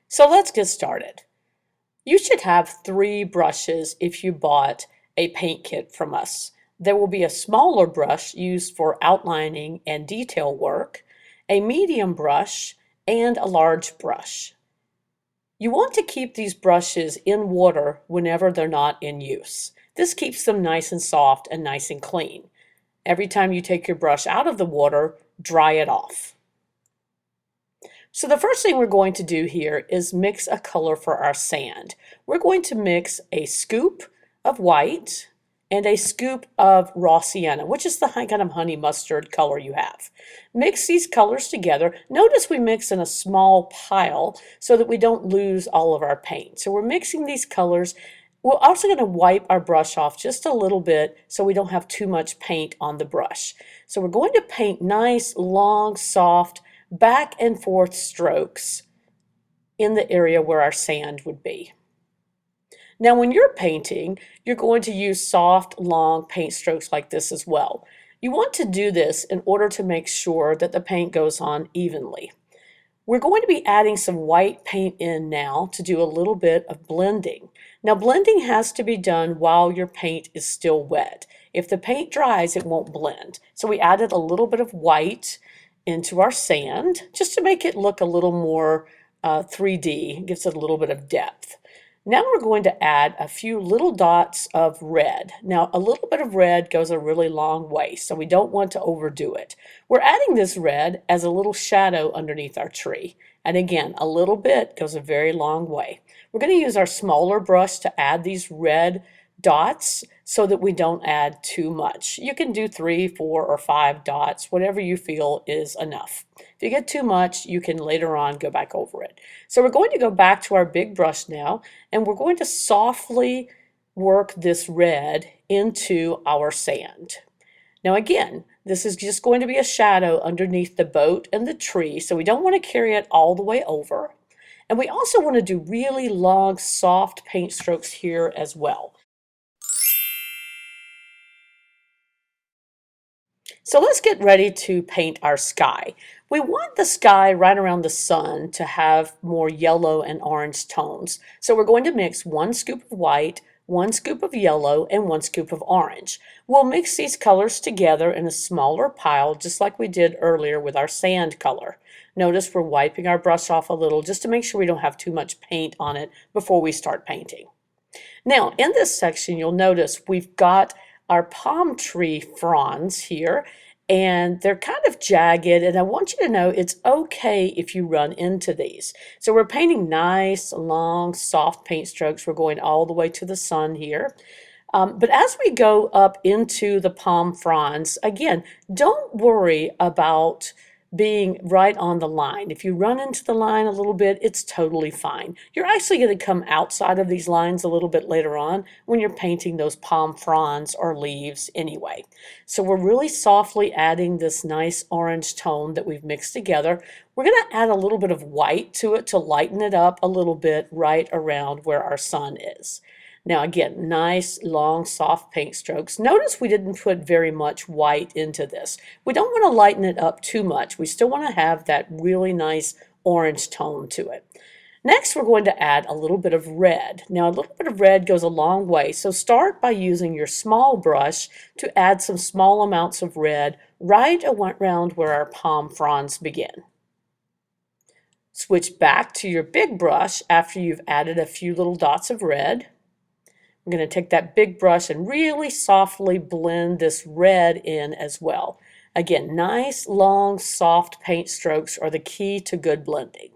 So let's get started. You should have 3 brushes if you bought a paint kit from us. There will be a smaller brush used for outlining and detail work, a medium brush, and a large brush. You want to keep these brushes in water whenever they're not in use. This keeps them nice and soft and nice and clean. Every time you take your brush out of the water, dry it off. So the first thing we're going to do here is mix a color for our sand. We're going to mix a scoop of white and a scoop of raw sienna, which is the kind of honey mustard color you have. Mix these colors together. Notice we mix in a small pile so that we don't lose all of our paint. So we're mixing these colors. We're also going to wipe our brush off just a little bit so we don't have too much paint on the brush. So we're going to paint nice, long, soft, back and forth strokes in the area where our sand would be. Now when you're painting, you're going to use soft, long paint strokes like this as well. You want to do this in order to make sure that the paint goes on evenly. We're going to be adding some white paint in now to do a little bit of blending. Now blending has to be done while your paint is still wet. If the paint dries, it won't blend. So we added a little bit of white into our sand just to make it look a little more 3D, gives it a little bit of depth. Now we're going to add a few little dots of red. Now a little bit of red goes a really long way, so we don't want to overdo it. We're adding this red as a little shadow underneath our tree. And again, a little bit goes a very long way. We're going to use our smaller brush to add these red dots so that we don't add too much. You can do 3, 4, or 5 dots, whatever you feel is enough. If you get too much, you can later on go back over it. So we're going to go back to our big brush now, and we're going to softly work this red into our sand. Now again, this is just going to be a shadow underneath the boat and the tree, so we don't want to carry it all the way over. And we also want to do really long, soft paint strokes here as well. So let's get ready to paint our sky. We want the sky right around the sun to have more yellow and orange tones. So we're going to mix 1 scoop of white, 1 scoop of yellow, and 1 scoop of orange. We'll mix these colors together in a smaller pile, just like we did earlier with our sand color. Notice we're wiping our brush off a little just to make sure we don't have too much paint on it before we start painting. Now, in this section, you'll notice we've got our palm tree fronds here, and they're kind of jagged, and I want you to know it's okay if you run into these. So we're painting nice, long, soft paint strokes. We're going all the way to the sun here. But as we go up into the palm fronds, again, don't worry about being right on the line. If you run into the line a little bit, it's totally fine. You're actually going to come outside of these lines a little bit later on when you're painting those palm fronds or leaves anyway. So we're really softly adding this nice orange tone that we've mixed together. We're going to add a little bit of white to it to lighten it up a little bit right around where our sun is. Now again, nice, long, soft paint strokes. Notice we didn't put very much white into this. We don't want to lighten it up too much. We still want to have that really nice orange tone to it. Next, we're going to add a little bit of red. Now, a little bit of red goes a long way, so start by using your small brush to add some small amounts of red right around where our palm fronds begin. Switch back to your big brush after you've added a few little dots of red. I'm going to take that big brush and really softly blend this red in as well. Again, nice, long, soft paint strokes are the key to good blending.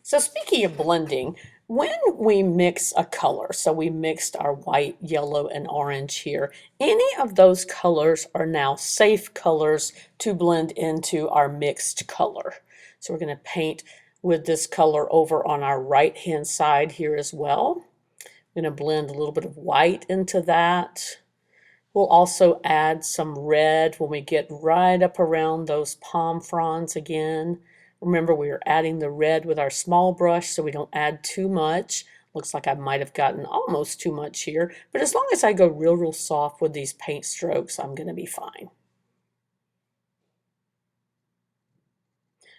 So speaking of blending, when we mix a color, so we mixed our white, yellow, and orange here, any of those colors are now safe colors to blend into our mixed color. So we're going to paint with this color over on our right hand side here as well. I'm going to blend a little bit of white into that. We'll also add some red when we get right up around those palm fronds again. Remember, we are adding the red with our small brush so we don't add too much. Looks like I might have gotten almost too much here, but as long as I go real soft with these paint strokes, I'm going to be fine.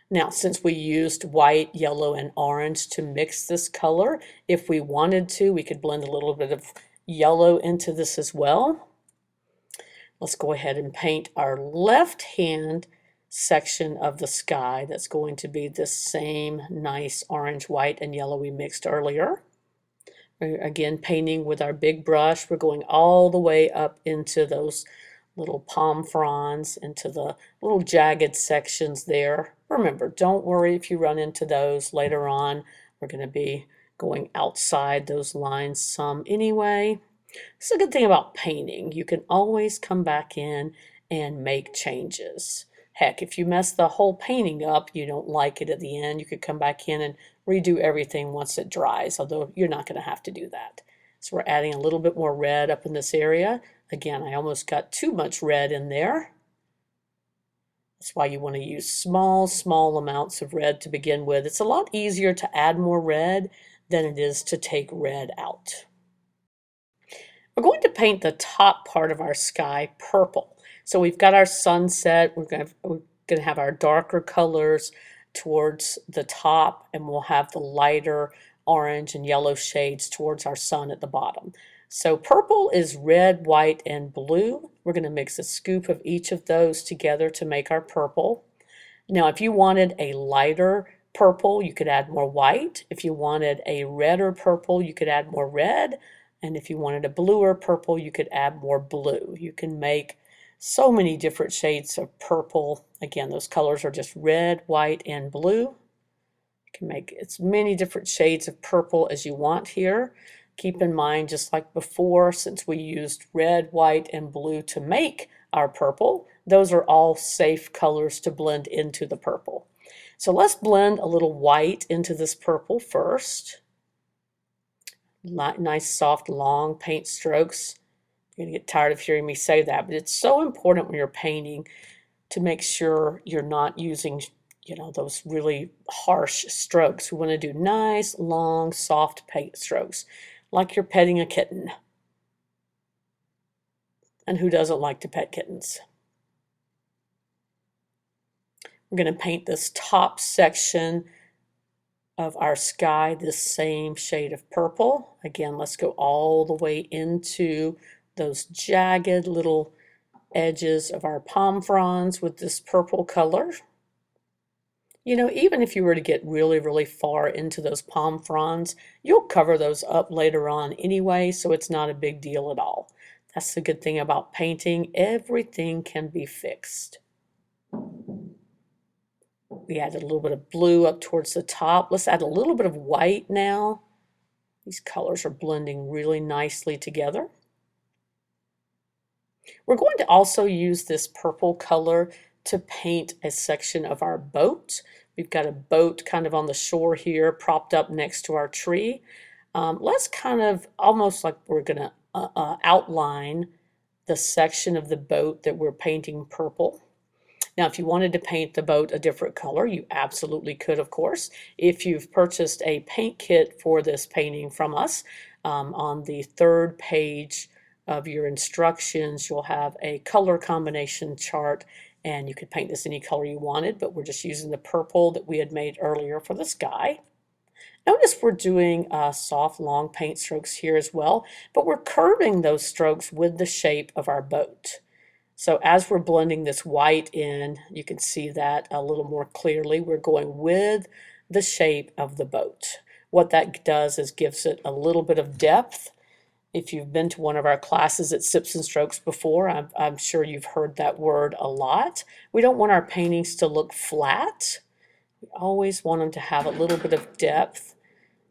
Now, since we used white, yellow, and orange to mix this color, if we wanted to, we could blend a little bit of yellow into this as well. Let's go ahead and paint our left-hand section of the sky. That's going to be this same nice orange, white, and yellow we mixed earlier. Again, painting with our big brush, we're going all the way up into those little palm fronds, into the little jagged sections there. Remember, don't worry if you run into those later on. We're going to be going outside those lines some anyway. It's a good thing about painting. You can always come back in and make changes. Heck, if you mess the whole painting up, you don't like it at the end, you could come back in and redo everything once it dries, although you're not going to have to do that. So we're adding a little bit more red up in this area. Again, I almost got too much red in there. That's why you want to use small amounts of red to begin with. It's a lot easier to add more red than it is to take red out. We're going to paint the top part of our sky purple. So we've got our sunset. We're going to have our darker colors towards the top, and we'll have the lighter orange and yellow shades towards our sun at the bottom. So purple is red, white, and blue. We're going to mix a scoop of each of those together to make our purple. Now, if you wanted a lighter purple, you could add more white. If you wanted a redder purple, you could add more red. And if you wanted a bluer purple, you could add more blue. You can make so many different shades of purple. Again, those colors are just red, white, and blue. You can make as many different shades of purple as you want here. Keep in mind, just like before, since we used red, white, and blue to make our purple, those are all safe colors to blend into the purple. So let's blend a little white into this purple first. Nice, soft, long paint strokes. You're going to get tired of hearing me say that, but it's so important when you're painting to make sure you're not using, those really harsh strokes. We want to do nice, long, soft paint strokes, like you're petting a kitten. And who doesn't like to pet kittens? We're going to paint this top section of our sky this same shade of purple. Again, let's go all the way into those jagged little edges of our palm fronds with this purple color. Even if you were to get really far into those palm fronds, you'll cover those up later on anyway, so it's not a big deal at all. That's the good thing about painting. Everything can be fixed. We added a little bit of blue up towards the top. Let's add a little bit of white now. These colors are blending really nicely together. We're going to also use this purple color to paint a section of our boat. We've got a boat kind of on the shore here, propped up next to our tree. Let's kind of, almost like we're going to outline the section of the boat that we're painting purple. Now, if you wanted to paint the boat a different color, you absolutely could, of course. If you've purchased a paint kit for this painting from us, on the third page of your instructions, you'll have a color combination chart, and you could paint this any color you wanted, but we're just using the purple that we had made earlier for the sky. Notice we're doing soft, long paint strokes here as well, but we're curving those strokes with the shape of our boat. So as we're blending this white in, you can see that a little more clearly. We're going with the shape of the boat. What that does is gives it a little bit of depth. If you've been to one of our classes at Sips and Strokes before, I'm sure you've heard that word a lot. We don't want our paintings to look flat. We always want them to have a little bit of depth.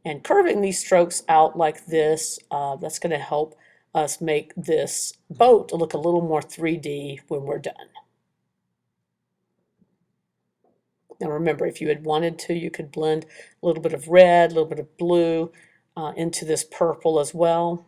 And curving these strokes out like this, that's going to help us make this boat look a little more 3D when we're done. Now remember, if you had wanted to, you could blend a little bit of red, a little bit of blue into this purple as well.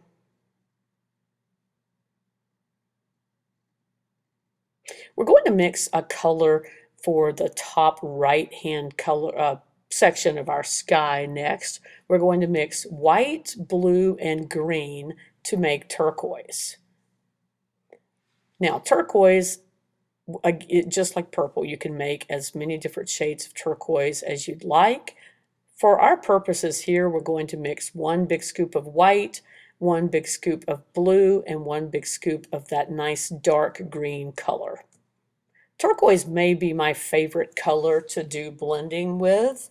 We're going to mix a color for the top right-hand color section of our sky next. We're going to mix white, blue, and green to make turquoise. Now, turquoise just like purple, you can make as many different shades of turquoise as you'd like. For our purposes here, we're going to mix 1 big scoop of white, 1 big scoop of blue, and 1 big scoop of that nice dark green color. Turquoise may be my favorite color to do blending with.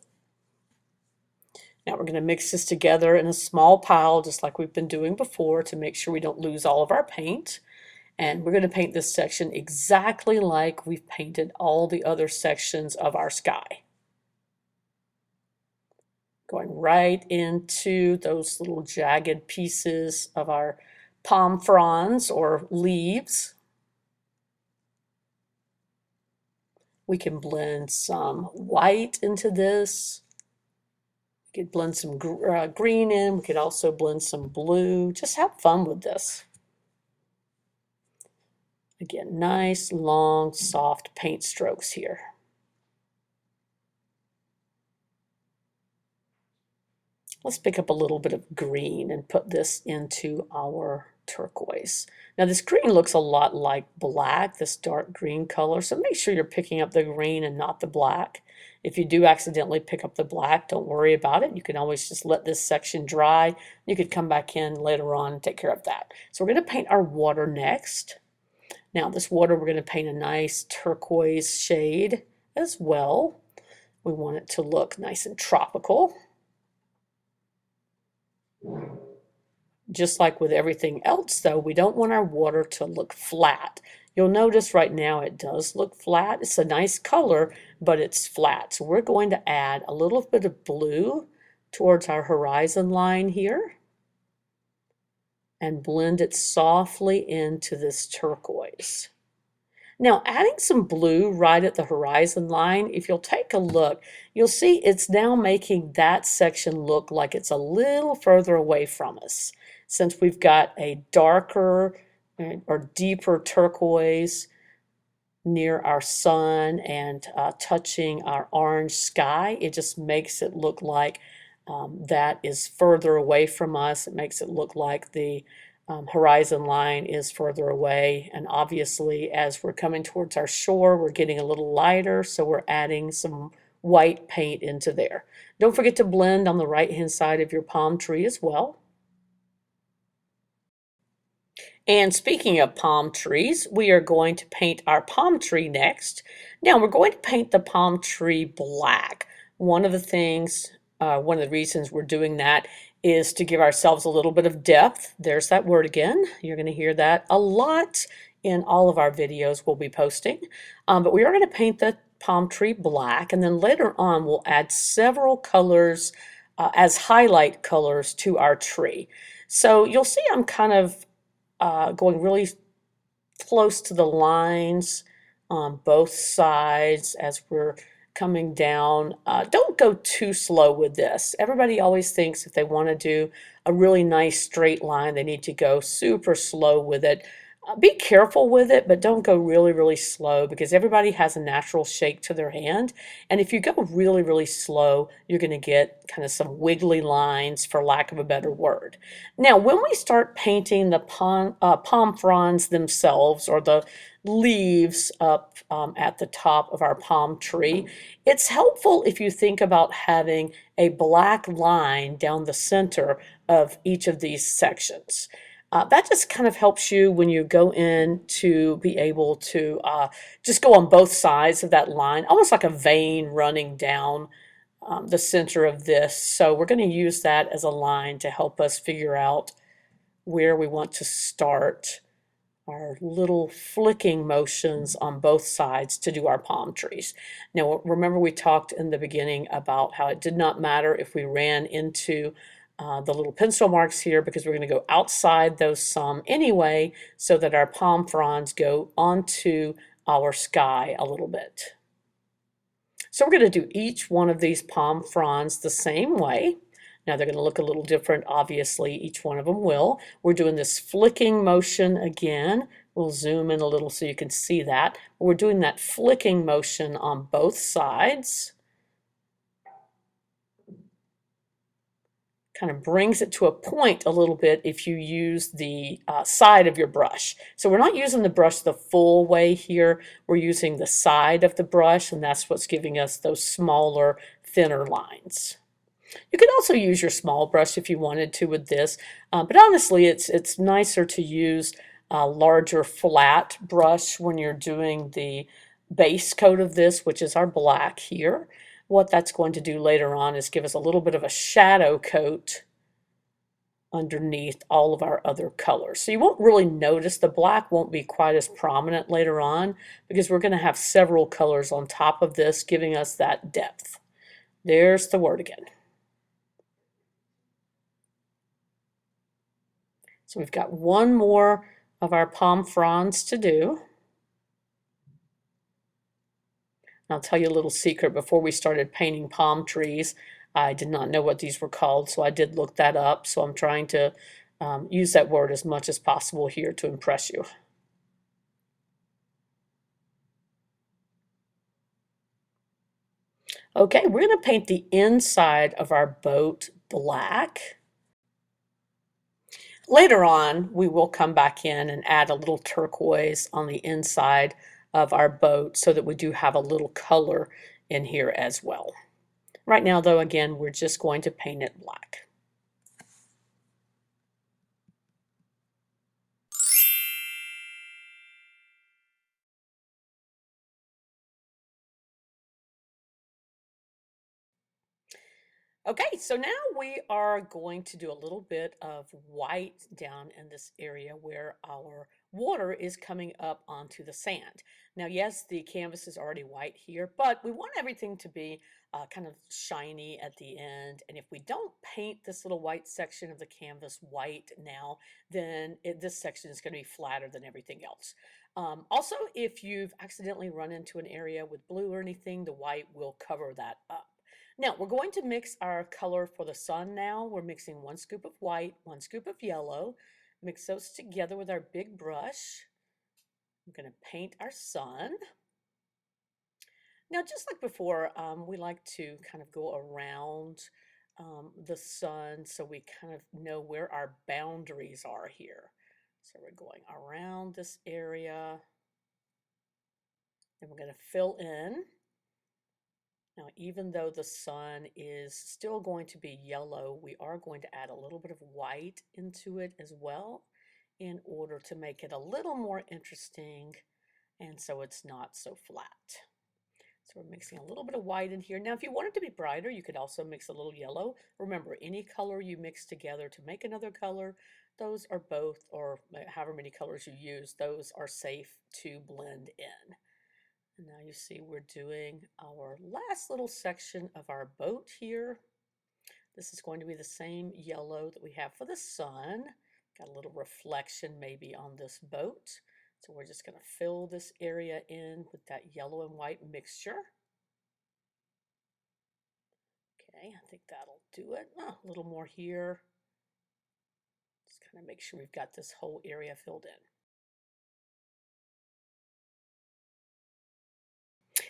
Now we're going to mix this together in a small pile, just like we've been doing before, to make sure we don't lose all of our paint. And we're going to paint this section exactly like we've painted all the other sections of our sky. Going right into those little jagged pieces of our palm fronds or leaves. We can blend some white into this. We could blend some green in. We could also blend some blue. Just have fun with this. Again, nice, long, soft paint strokes here. Let's pick up a little bit of green and put this into our turquoise. Now this green looks a lot like black, this dark green color, so make sure you're picking up the green and not the black. If you do accidentally pick up the black, don't worry about it. You can always just let this section dry. You could come back in later on and take care of that. So we're going to paint our water next. Now this water, we're going to paint a nice turquoise shade as well. We want it to look nice and tropical. Just like with everything else, though, we don't want our water to look flat. You'll notice right now it does look flat. It's a nice color, but it's flat. So we're going to add a little bit of blue towards our horizon line here and blend it softly into this turquoise. Now, adding some blue right at the horizon line, if you'll take a look, you'll see it's now making that section look like it's a little further away from us. Since we've got a darker or deeper turquoise near our sun and touching our orange sky, it just makes it look like that is further away from us. It makes it look like the horizon line is further away, and obviously as we're coming towards our shore we're getting a little lighter, so we're adding some white paint into there. Don't forget to blend on the right hand side of your palm tree as well. And speaking of palm trees, we are going to paint our palm tree next. Now we're going to paint the palm tree black. One of the reasons we're doing that is to give ourselves a little bit of depth. There's that word again. You're going to hear that a lot in all of our videos we'll be posting. But we are going to paint the palm tree black, and then later on we'll add several colors as highlight colors to our tree. So you'll see I'm kind of going really close to the lines on both sides as we're coming down. Don't go too slow with this. Everybody always thinks if they want to do a really nice straight line, they need to go super slow with it. Be careful with it, but don't go really, really slow, because everybody has a natural shake to their hand. And if you go really, really slow, you're going to get kind of some wiggly lines, for lack of a better word. Now, when we start painting the palm fronds themselves, or the leaves up at the top of our palm tree, it's helpful if you think about having a black line down the center of each of these sections. That just kind of helps you when you go in to be able to just go on both sides of that line, almost like a vein running down the center of this. So we're going to use that as a line to help us figure out where we want to start our little flicking motions on both sides to do our palm trees. Now, remember we talked in the beginning about how it did not matter if we ran into the little pencil marks here, because we're going to go outside those some anyway, so that our palm fronds go onto our sky a little bit. So we're going to do each one of these palm fronds the same way. Now they're going to look a little different, obviously, each one of them will. We're doing this flicking motion again. We'll zoom in a little so you can see that. We're doing that flicking motion on both sides. kind of brings it to a point a little bit if you use the side of your brush. So we're not using the brush the full way here. We're using the side of the brush, and that's what's giving us those smaller, thinner lines. You could also use your small brush if you wanted to with this, but honestly, it's nicer to use a larger flat brush when you're doing the base coat of this, which is our black here. What that's going to do later on is give us a little bit of a shadow coat underneath all of our other colors. So you won't really notice the black won't be quite as prominent later on because we're going to have several colors on top of this giving us that depth. There's the word again. So we've got one more of our palm fronds to do. I'll tell you a little secret. Before we started painting palm trees, I did not know what these were called, so I did look that up. So I'm trying to use that word as much as possible here to impress you. Okay, we're going to paint the inside of our boat black. Later on, we will come back in and add a little turquoise on the inside of our boat so that we do have a little color in here as well. Right now, though, again, we're just going to paint it black. Okay, so now we are going to do a little bit of white down in this area where our water is coming up onto the sand. Now, yes, the canvas is already white here, but we want everything to be kind of shiny at the end. And if we don't paint this little white section of the canvas white now, then this section is going to be flatter than everything else. Also, if you've accidentally run into an area with blue or anything, the white will cover that up. Now we're going to mix our color for the sun now. We're mixing 1 scoop of white, 1 scoop of yellow. Mix those together with our big brush. I'm going to paint our sun. Now, just like before, we like to kind of go around the sun so we kind of know where our boundaries are here. So we're going around this area and we're going to fill in. Now, even though the sun is still going to be yellow, we are going to add a little bit of white into it as well in order to make it a little more interesting and so it's not so flat. So we're mixing a little bit of white in here. Now, if you want it to be brighter, you could also mix a little yellow. Remember, any color you mix together to make another color, those are both, or however many colors you use, those are safe to blend in. And now you see we're doing our last little section of our boat here. This is going to be the same yellow that we have for the sun. Got a little reflection maybe on this boat. So we're just going to fill this area in with that yellow and white mixture. Okay, I think that'll do it. Oh, a little more here. Just kind of make sure we've got this whole area filled in.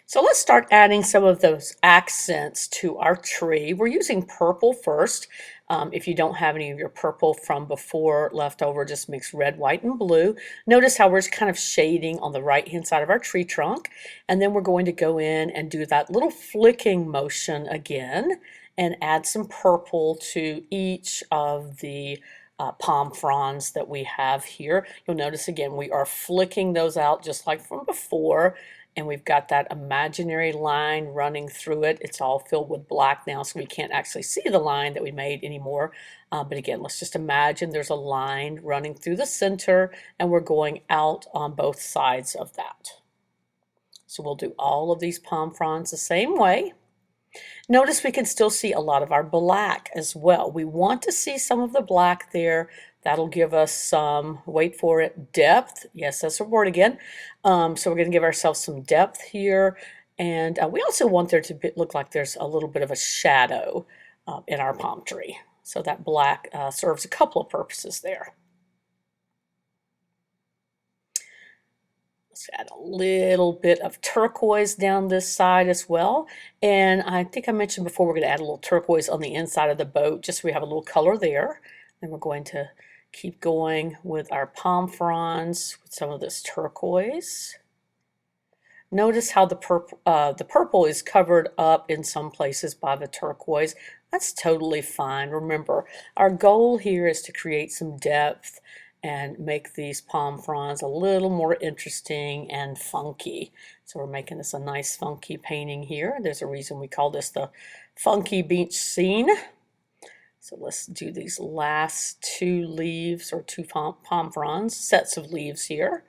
So let's start adding some of those accents to our tree. We're using purple first. If you don't have any of your purple from before left over, just mix red, white, and blue. Notice how we're just kind of shading on the right-hand side of our tree trunk. And then we're going to go in and do that little flicking motion again and add some purple to each of the palm fronds that we have here. You'll notice again, we are flicking those out just like from before. And we've got that imaginary line running through it. It's all filled with black now, so we can't actually see the line that we made anymore. But again, let's just imagine there's a line running through the center, and we're going out on both sides of that. So we'll do all of these palm fronds the same way. Notice we can still see a lot of our black as well. We want to see some of the black there. That'll give us some, wait for it, depth. Yes, that's a word again. So we're going to give ourselves some depth here. And we also want there to look like there's a little bit of a shadow in our palm tree. So that black serves a couple of purposes there. Let's add a little bit of turquoise down this side as well. And I think I mentioned before we're going to add a little turquoise on the inside of the boat just so we have a little color there. Then we're going to keep going with our palm fronds with some of this turquoise. Notice how the purple is covered up in some places by the turquoise. That's totally fine. Remember, our goal here is to create some depth and make these palm fronds a little more interesting and funky. So we're making this a nice funky painting here. There's a reason we call this the funky beach scene. So let's do these last two leaves or two palm fronds, sets of leaves here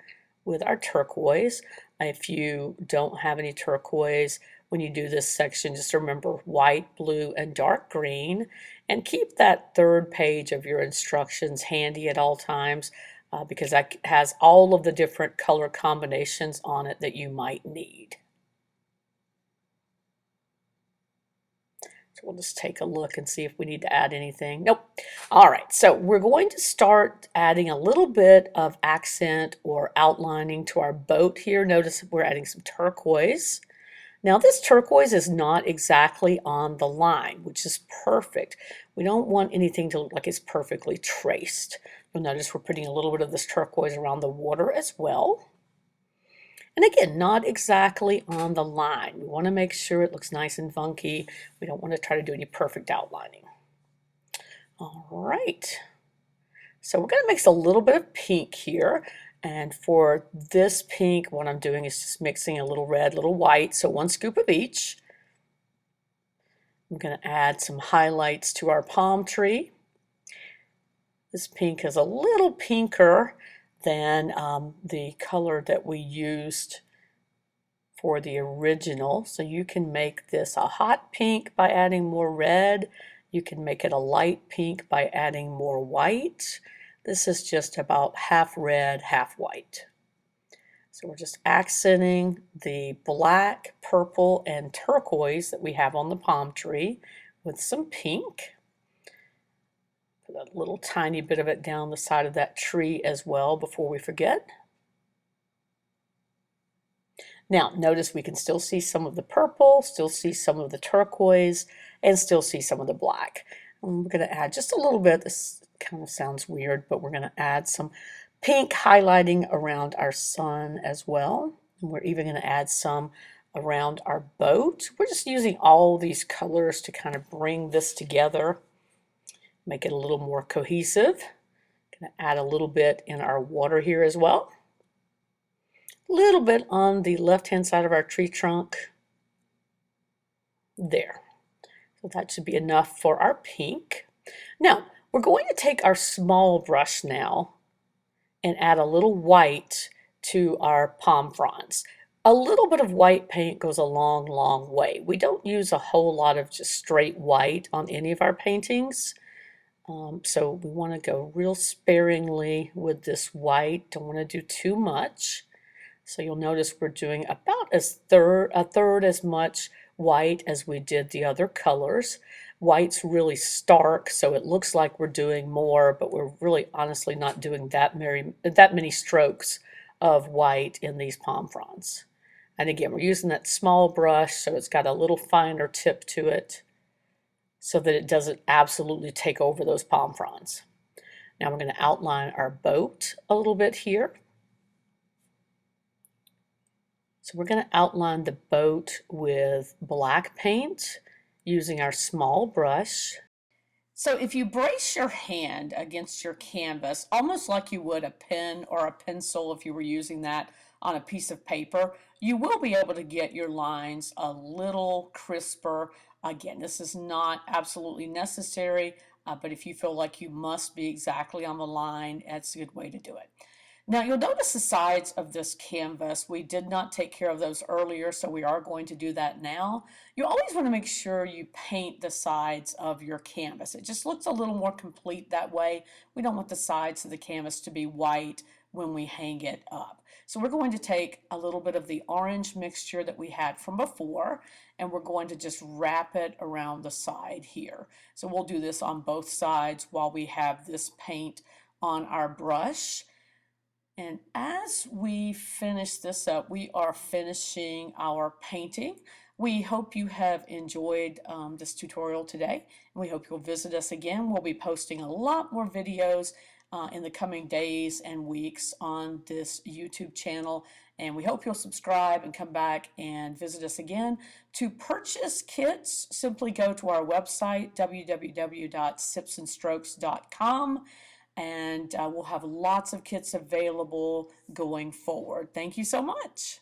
with our turquoise. If you don't have any turquoise, when you do this section, just remember white, blue, and dark green, and keep that third page of your instructions handy at all times because that has all of the different color combinations on it that you might need. So we'll just take a look and see if we need to add anything. Nope. All right, so we're going to start adding a little bit of accent or outlining to our boat here. Notice we're adding some turquoise. Now this turquoise is not exactly on the line, which is perfect. We don't want anything to look like it's perfectly traced. You'll notice we're putting a little bit of this turquoise around the water as well. And again, not exactly on the line. We want to make sure it looks nice and funky. We don't want to try to do any perfect outlining. All right. So we're going to mix a little bit of pink here. And for this pink, what I'm doing is just mixing a little red, a little white, so 1 scoop of each. I'm going to add some highlights to our palm tree. This pink is a little pinker than the color that we used for the original. So you can make this a hot pink by adding more red. You can make it a light pink by adding more white. This is just about half red, half white. So we're just accenting the black, purple, and turquoise that we have on the palm tree with some pink. Put a little tiny bit of it down the side of that tree as well before we forget. Now, notice we can still see some of the purple, still see some of the turquoise, and still see some of the black. And we're going to add just a little bit. This kind of sounds weird, but we're going to add some pink highlighting around our sun as well. And we're even going to add some around our boat. We're just using all these colors to kind of bring this together, make it a little more cohesive. Going to add a little bit in our water here as well. A little bit on the left-hand side of our tree trunk. There. So that should be enough for our pink. Now, we're going to take our small brush now and add a little white to our palm fronds. A little bit of white paint goes a long, long way. We don't use a whole lot of just straight white on any of our paintings. So we want to go real sparingly with this white. Don't want to do too much. So you'll notice we're doing about a third as much white as we did the other colors. White's really stark, so it looks like we're doing more, but we're really honestly not doing that many strokes of white in these palm fronds. And again, we're using that small brush, so it's got a little finer tip to it so that it doesn't absolutely take over those palm fronds. Now we're going to outline our boat a little bit here. So we're going to outline the boat with black paint using our small brush. So if you brace your hand against your canvas, almost like you would a pen or a pencil if you were using that on a piece of paper, you will be able to get your lines a little crisper. Again, this is not absolutely necessary, but if you feel like you must be exactly on the line, that's a good way to do it. Now you'll notice the sides of this canvas. We did not take care of those earlier, so we are going to do that now. You always want to make sure you paint the sides of your canvas. It just looks a little more complete that way. We don't want the sides of the canvas to be white when we hang it up. So we're going to take a little bit of the orange mixture that we had from before, and we're going to just wrap it around the side here. So we'll do this on both sides while we have this paint on our brush. And as we finish this up, we are finishing our painting. We hope you have enjoyed this tutorial today, and we hope you'll visit us again. We'll be posting a lot more videos in the coming days and weeks on this YouTube channel, and we hope you'll subscribe and come back and visit us again. To purchase kits, simply go to our website, www.sipsandstrokes.com, and we'll have lots of kits available going forward. Thank you so much.